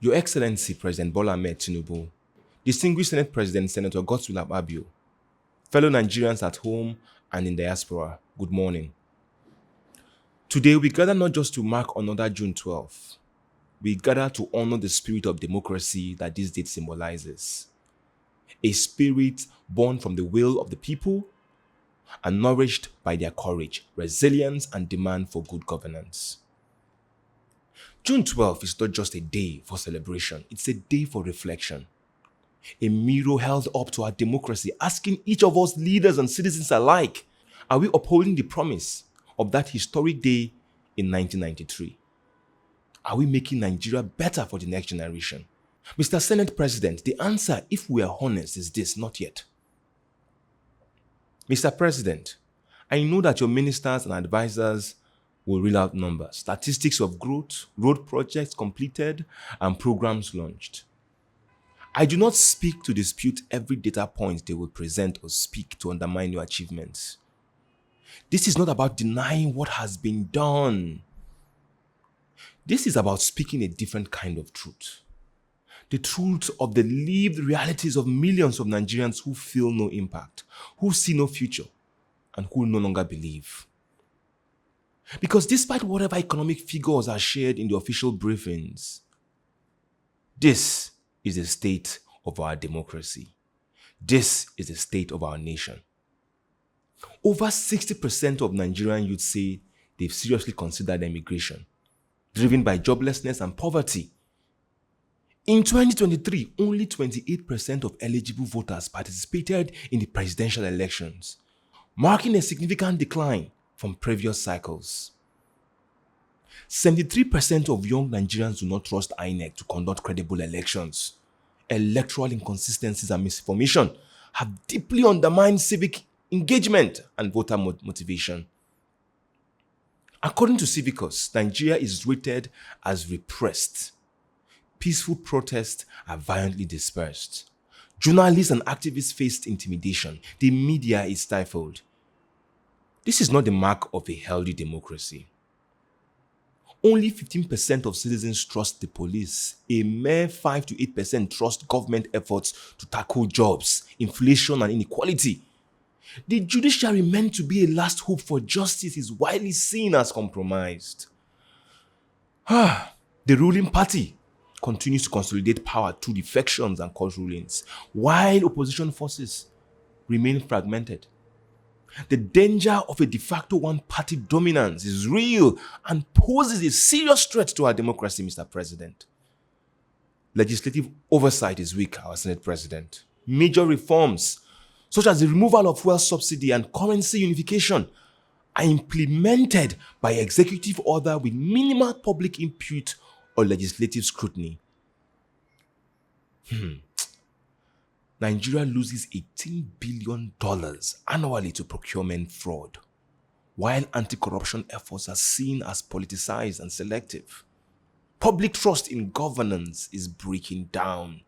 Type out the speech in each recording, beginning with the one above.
Your Excellency President Bola Ahmed Tinubu, distinguished Senate President Senator Godswill Akpabio, fellow Nigerians at home and in diaspora, good morning. Today we gather not just to mark another June 12th, we gather to honor the spirit of democracy that this date symbolizes. A spirit born from the will of the people and nourished by their courage, resilience, and demand for good governance. June 12th is not just a day for celebration, it's a day for reflection. A mirror held up to our democracy, asking each of us leaders and citizens alike, are we upholding the promise of that historic day in 1993? Are we making Nigeria better for the next generation? Mr. Senate President, the answer, if we are honest, is this: not yet. Mr. President, I know that your ministers and advisors will reel out numbers, statistics of growth, road projects completed, and programs launched. I do not speak to dispute every data point they will present or speak to undermine your achievements. This is not about denying what has been done. This is about speaking a different kind of truth. The truth of the lived realities of millions of Nigerians who feel no impact, who see no future, and who no longer believe. Because despite whatever economic figures are shared in the official briefings, this is the state of our democracy. This is the state of our nation. Over 60% of Nigerian youth say they've seriously considered immigration, driven by joblessness and poverty. In 2023, only 28% of eligible voters participated in the presidential elections, marking a significant decline from previous cycles. 73% of young Nigerians do not trust INEC to conduct credible elections. Electoral inconsistencies and misinformation have deeply undermined civic engagement and voter motivation. According to Civicus, Nigeria is rated as repressed. Peaceful protests are violently dispersed. Journalists and activists faced intimidation. The media is stifled. This is not the mark of a healthy democracy. Only 15% of citizens trust the police. A mere 5 to 8% trust government efforts to tackle jobs, inflation, and inequality. The judiciary, meant to be a last hope for justice, is widely seen as compromised. The ruling party continues to consolidate power through defections and court rulings, while opposition forces remain fragmented. The danger of a de facto one-party dominance is real and poses a serious threat to our democracy, Mr. President. Legislative oversight is weak, our Senate President. Major reforms, such as the removal of fuel subsidy and currency unification, are implemented by executive order with minimal public input or legislative scrutiny. Nigeria loses $18 billion annually to procurement fraud, while anti-corruption efforts are seen as politicized and selective. Public trust in governance is breaking down.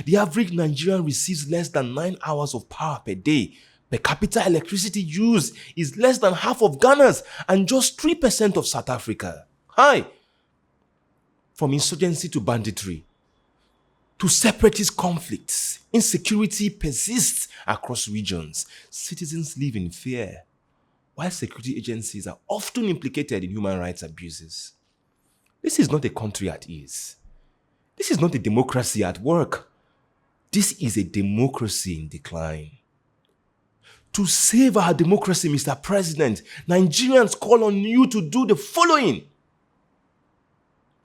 The average Nigerian receives less than 9 hours of power per day. Per capita electricity use is less than half of Ghana's and just 3% of South Africa. From insurgency to banditry, to separatist conflicts, insecurity persists across regions. Citizens live in fear, while security agencies are often implicated in human rights abuses. This is not a country at ease. This is not a democracy at work. This is a democracy in decline. To save our democracy, Mr. President, Nigerians call on you to do the following.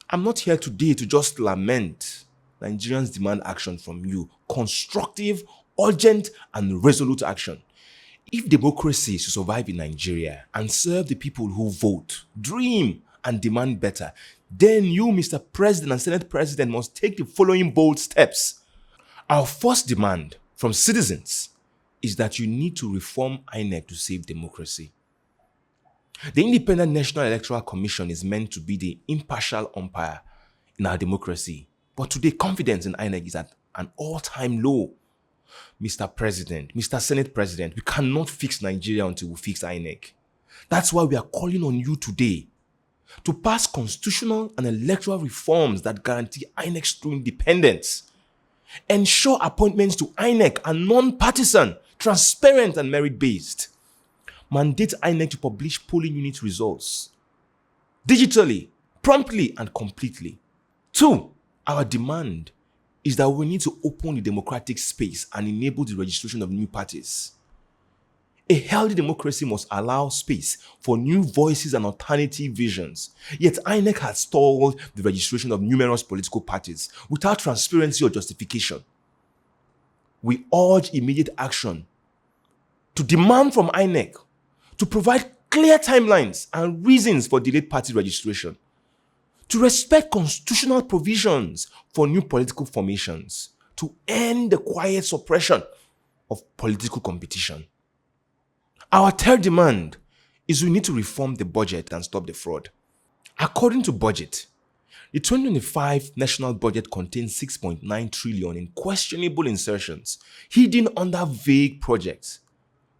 I'm not here today to just lament. Nigerians demand action from you. Constructive, urgent, and resolute action. If democracy is to survive in Nigeria and serve the people who vote, dream, and demand better, then you, Mr. President and Senate President, must take the following bold steps. Our first demand from citizens is that you need to reform INEC to save democracy. The Independent National Electoral Commission is meant to be the impartial umpire in our democracy. But today, confidence in INEC is at an all-time low. Mr. President, Mr. Senate President, we cannot fix Nigeria until we fix INEC. That's why we are calling on you today. to pass constitutional and electoral reforms that guarantee INEC's true independence, ensure appointments to INEC are non-partisan, transparent, and merit-based, mandate INEC to publish polling unit results digitally, promptly, and completely. 2, our demand is that we need to open the democratic space and enable the registration of new parties. A healthy democracy must allow space for new voices and alternative visions. Yet INEC has stalled the registration of numerous political parties without transparency or justification. We urge immediate action to demand from INEC to provide clear timelines and reasons for delayed party registration, to respect constitutional provisions for new political formations, to end the quiet suppression of political competition. Our third demand is we need to reform the budget and stop the fraud. According to budget, the 2025 national budget contains 6.9 trillion in questionable insertions hidden under vague projects.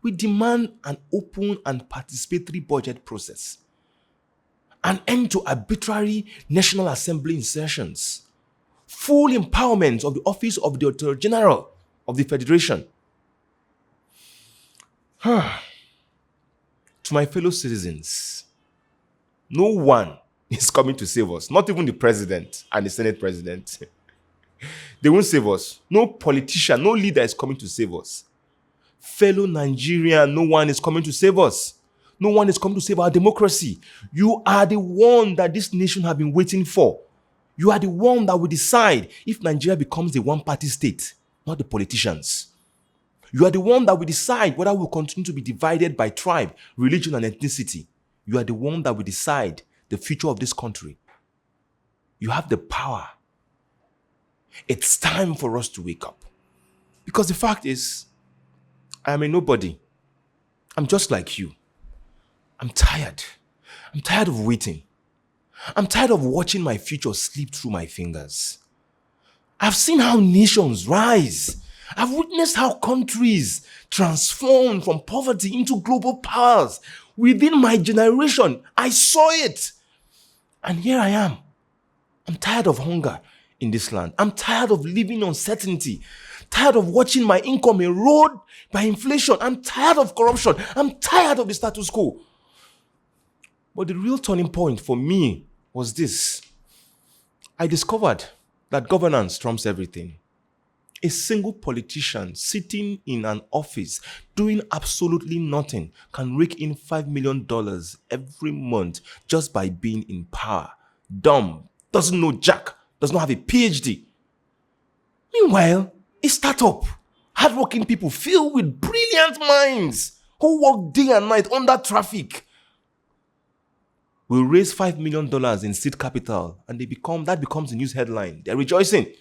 We demand an open and participatory budget process, an end to arbitrary National Assembly insertions, full empowerment of the Office of the Auditor General of the Federation. To my fellow citizens, no one is coming to save us, not even the president and the Senate president. They won't save us. No politician, no leader is coming to save us. Fellow Nigerian, no one is coming to save us. No one is coming to save our democracy. You are the one that this nation has been waiting for. You are the one that will decide if Nigeria becomes a one-party state, not the politicians. You are the one that will decide whether we'll continue to be divided by tribe, religion, and ethnicity. You are the one that will decide the future of this country. You have the power. It's time for us to wake up. Because the fact is, I am a nobody. I'm just like you. I'm tired. I'm tired of waiting. I'm tired of watching my future slip through my fingers. I've seen how nations rise. I've witnessed how countries transform from poverty into global powers. Within my generation, I saw it. And here I am. I'm tired of hunger in this land. I'm tired of living uncertainty. Tired of watching my income erode by inflation. I'm tired of corruption. I'm tired of the status quo. But the real turning point for me was this. I discovered that governance trumps everything. A single politician sitting in an office doing absolutely nothing can rake in $5 million every month just by being in power. Dumb, doesn't know jack, does not have a PhD. Meanwhile, a startup, hardworking people filled with brilliant minds who work day and night under traffic will raise $5 million in seed capital, and that becomes a news headline. They're rejoicing.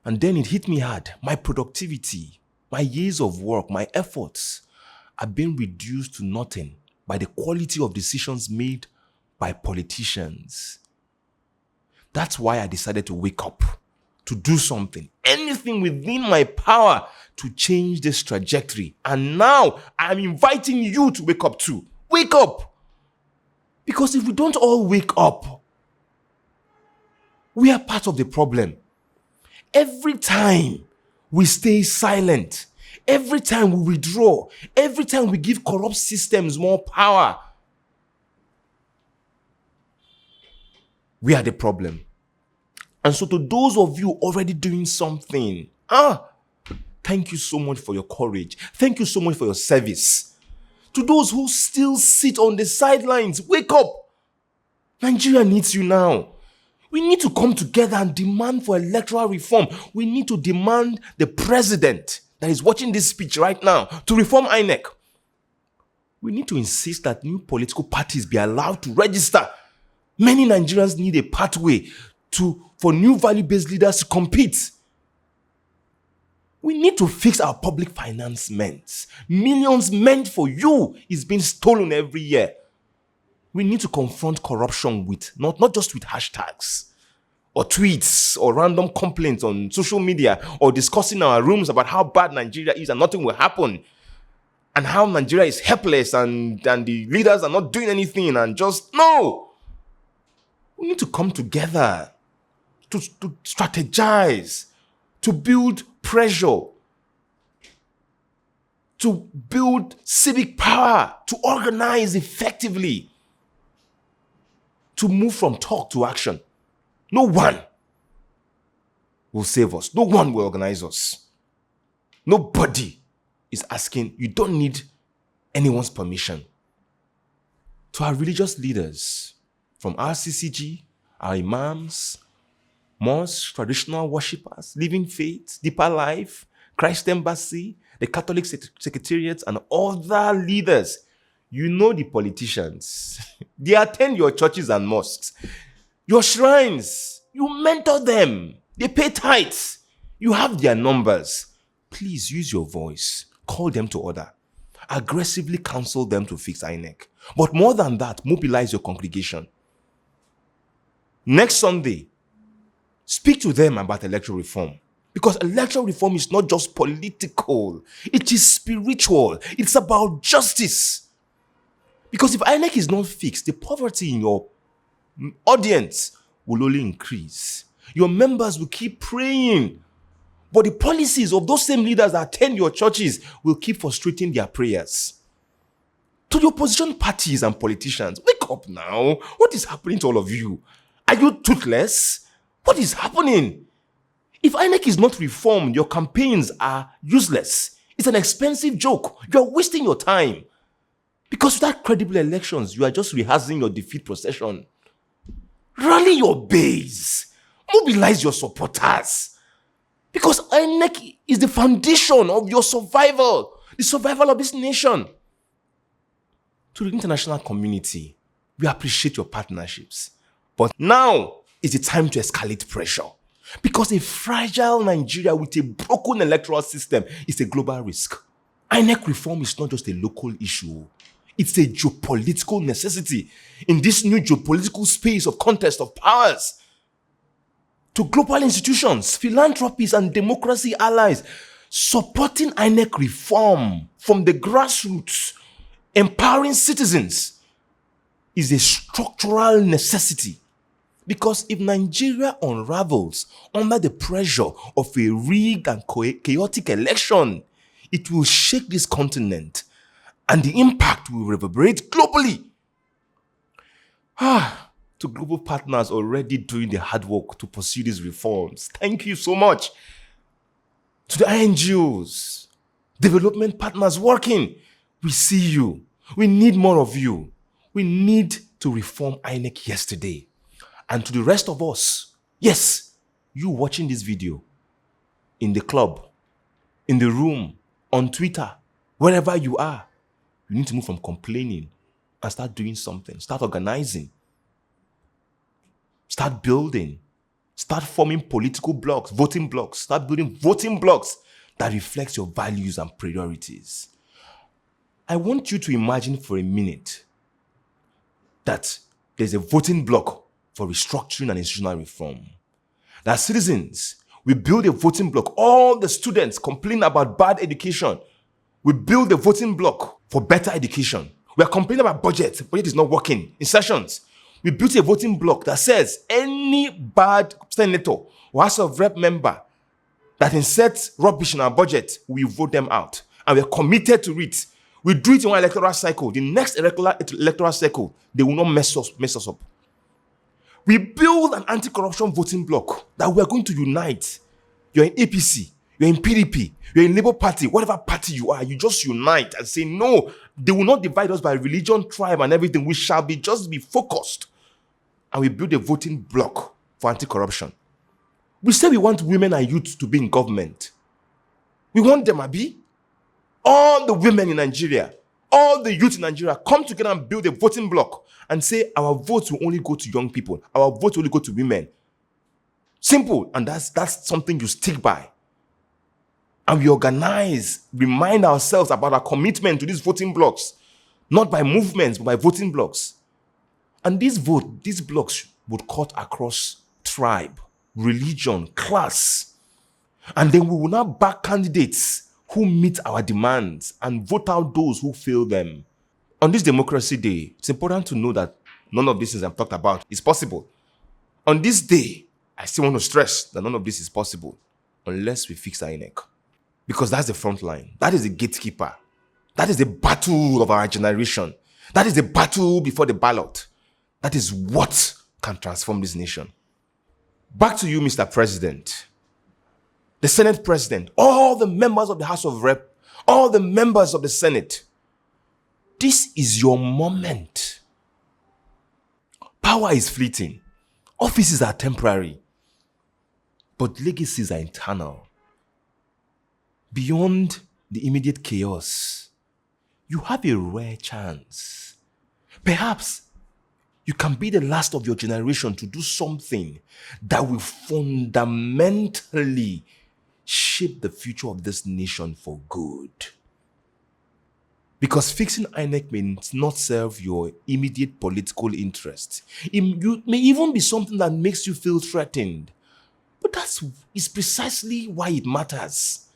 And then it hit me hard. My productivity, my years of work, my efforts are being reduced to nothing by the quality of decisions made by politicians. That's why I decided to wake up, to do something, anything within my power to change this trajectory. And now I'm inviting you to wake up too. Wake up! Because if we don't all wake up, we are part of the problem. Every time we stay silent, every time we withdraw, every time we give corrupt systems more power, we are the problem. And so to those of you already doing something, thank you so much for your courage. Thank you so much for your service. To those who still sit on the sidelines, wake up. Nigeria needs you now. We need to come together and demand for electoral reform. We need to demand the president that is watching this speech right now to reform INEC. We need to insist that new political parties be allowed to register. Many Nigerians need a pathway for new value-based leaders to compete. We need to fix our public financements. Millions meant for you is being stolen every year. We need to confront corruption with, not just with hashtags or tweets or random complaints on social media or discussing in our rooms about how bad Nigeria is and nothing will happen and how Nigeria is helpless and the leaders are not doing anything and just, no. We need to come together to strategize, to build pressure, to build civic power, to organize effectively, to move from talk to action. No one will save us. No one will organize us. Nobody is asking. You don't need anyone's permission. To our religious leaders, from RCCG, our imams, mosques, traditional worshippers, living faith, deeper life, Christ Embassy, the Catholic Secretariat, and other leaders, you know the politicians. They attend your churches and mosques, your shrines. You mentor them. They pay tithes. You have their numbers. Please use your voice. Call them to order. Aggressively counsel them to fix INEC. But more than that, mobilize your congregation. Next Sunday, speak to them about electoral reform. Because electoral reform is not just political. It is spiritual. It's about justice. Because if INEC is not fixed, the poverty in your audience will only increase. Your members will keep praying. But the policies of those same leaders that attend your churches will keep frustrating their prayers. To the opposition parties and politicians, wake up now. What is happening to all of you? Are you toothless? What is happening? If INEC is not reformed, your campaigns are useless. It's an expensive joke. You are wasting your time. Because without credible elections, you are just rehearsing your defeat procession. Rally your base. Mobilize your supporters. Because INEC is the foundation of your survival. The survival of this nation. To the international community, we appreciate your partnerships. But now is the time to escalate pressure. Because a fragile Nigeria with a broken electoral system is a global risk. INEC reform is not just a local issue. It's a geopolitical necessity in this new geopolitical space of contest of powers. To global institutions, philanthropies, and democracy allies, supporting INEC reform from the grassroots, empowering citizens, is a structural necessity. Because if Nigeria unravels under the pressure of a rigged and chaotic election, it will shake this continent and the impact will reverberate globally. To global partners already doing the hard work to pursue these reforms, thank you so much. To the NGOs, development partners working, we see you. We need more of you. We need to reform INEC yesterday. And to the rest of us, yes, you watching this video, in the club, in the room, on Twitter, wherever you are, you need to move from complaining and start doing something. Start organizing. Start building. Start forming political blocks, voting blocks. Start building voting blocks that reflects your values and priorities. I want you to imagine for a minute that there's a voting block for restructuring and institutional reform. That citizens, we build a voting block. All the students complain about bad education. We build a voting block for better education. We are complaining about budget. Budget is not working in sessions. We built a voting block that says any bad senator or House of Rep member that inserts rubbish in our budget, we vote them out. And we are committed to it. We do it in one electoral cycle. The next electoral cycle, they will not mess us up. We build an anti-corruption voting bloc that we are going to unite. You're in APC, you're in PDP, you're in Labour Party, whatever party you are, you just unite and say, no, they will not divide us by religion, tribe, and everything. We shall just be focused. And we build a voting bloc for anti-corruption. We say we want women and youth to be in government. We want them, Abi. All the women in Nigeria, all the youth in Nigeria come together and build a voting bloc and say our votes will only go to young people. Our votes will only go to women. Simple. And that's something you stick by. And we organize, remind ourselves about our commitment to these voting blocks. Not by movements, but by voting blocks. And these blocks would cut across tribe, religion, class. And then we will now back candidates who meet our demands and vote out those who fail them. On this Democracy Day, it's important to know that none of these things I've talked about is possible On this day, I still want to stress that none of this is possible unless we fix INEC. Because that's the front line. That is the gatekeeper. That is the battle of our generation. That is the battle before the ballot. That is what can transform this nation. Back to you, Mr. President. The Senate President, all the members of the House of Rep, all the members of the Senate. This is your moment. Power is fleeting. Offices are temporary. But legacies are eternal. Beyond the immediate chaos, you have a rare chance. Perhaps you can be the last of your generation to do something that will fundamentally shape the future of this nation for good. Because fixing INEC may not serve your immediate political interests. It may even be something that makes you feel threatened. But that is precisely why it matters.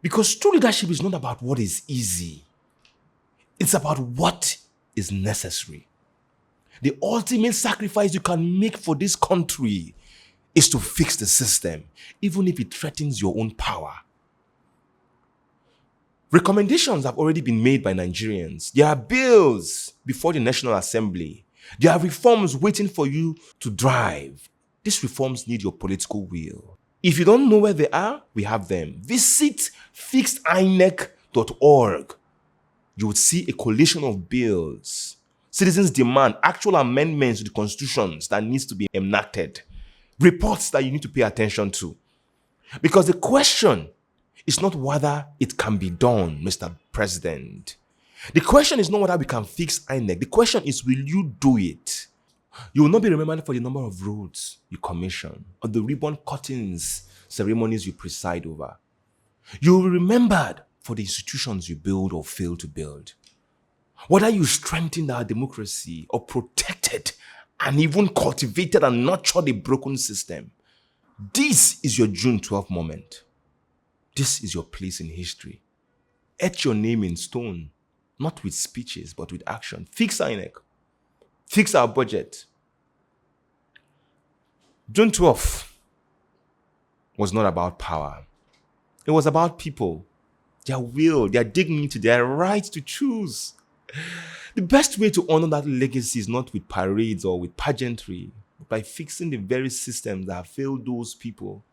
Because true leadership is not about what is easy. It's about what is necessary. The ultimate sacrifice you can make for this country is to fix the system, even if it threatens your own power. Recommendations have already been made by Nigerians. There are bills before the National Assembly. There are reforms waiting for you to drive. These reforms need your political will. If you don't know where they are, we have them. Visit fixedinec.org. You would see a coalition of bills. Citizens demand actual amendments to the constitutions that needs to be enacted. Reports that you need to pay attention to. Because the question is not whether it can be done, Mr. President. The question is not whether we can fix INEC. The question is, will you do it? You will not be remembered for the number of roads you commission or the ribbon cuttings ceremonies you preside over. You will be remembered for the institutions you build or fail to build. Whether you strengthened our democracy or protected and even cultivated and nurtured a broken system. This is your June 12th moment. This is your place in history. Etch your name in stone, not with speeches, but with action. Fix INEC. Fix our budget. June 12th was not about power. It was about people, their will, their dignity, their right to choose. The best way to honor that legacy is not with parades or with pageantry, but by fixing the very systems that have failed those people.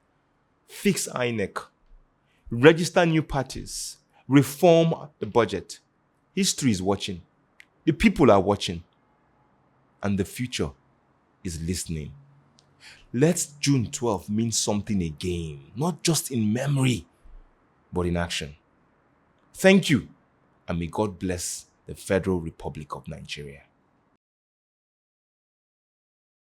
Fix INEC. Register new parties. Reform the budget. History is watching. The people are watching. And the future is listening. Let June 12th mean something again, not just in memory, but in action. Thank you, and may God bless the Federal Republic of Nigeria.